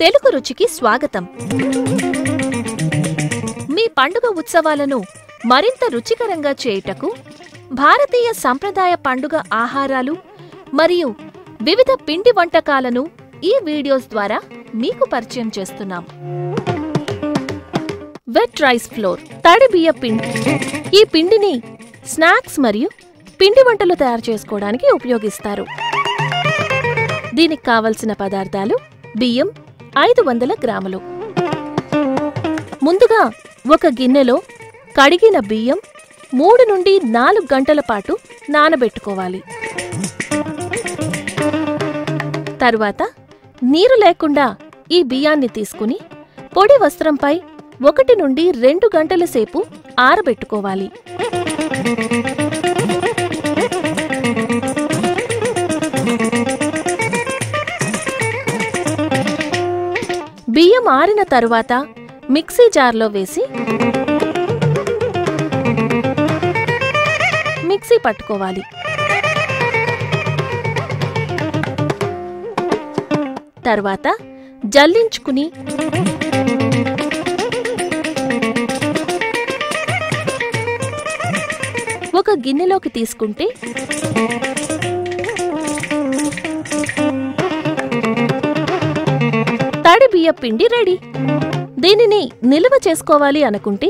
తెలుగు రుచికి స్వాగతం. మీ పండుగ ఉత్సవాలను మరింత రుచికరంగా చేయుటకు భారతీయ సంప్రదాయ పండుగ ఆహారాలు మరియు వివిధ పిండి వంటకాలను ఈ వీడియోస్ ద్వారా మీకు పరిచయం చేస్తున్నాం. వెట్ రైస్ ఫ్లోర్, తడి బియ్య పిండి. ఈ పిండిని స్నాక్స్ మరియు పిండి వంటలు తయారు చేసుకోవడానికి ఉపయోగిస్తారు. దీనికి కావలసిన పదార్థాలు: బియ్యం 500 గ్రాములు. ముందుగా ఒక గిన్నెలో కడిగిన బియ్యం 3 నుండి 4 గంటల పాటు నానబెట్టుకోవాలి. తరువాత నీరు లేకుండా ఈ బియ్యాన్ని తీసుకుని పొడి వస్త్రంపై 1 నుండి 2 గంటల సేపు ఆరబెట్టుకోవాలి. బియ్యం ఆరిన తరువాత మిక్సీ జార్లో వేసి మిక్సీ పట్టుకోవాలి. తర్వాత జల్లించుకుని ఒక గిన్నెలోకి తీసుకుంటే తడి బియ్య పిండి రెడీ. దీనిని నిల్వ చేసుకోవాలి అనుకుంటే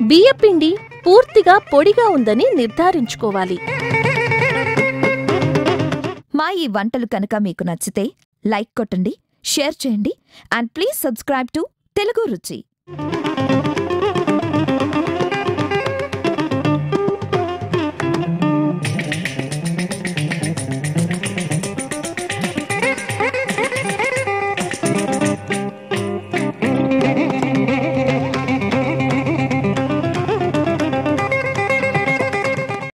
బియ్య పిండి పూర్తిగా పొడిగా ఉందని నిర్ధారించుకోవాలి. మా ఈ వంటలు కనుక మీకు నచ్చితే లైక్ కొట్టండి, షేర్ చేయండి and please subscribe to Telugu రుచి.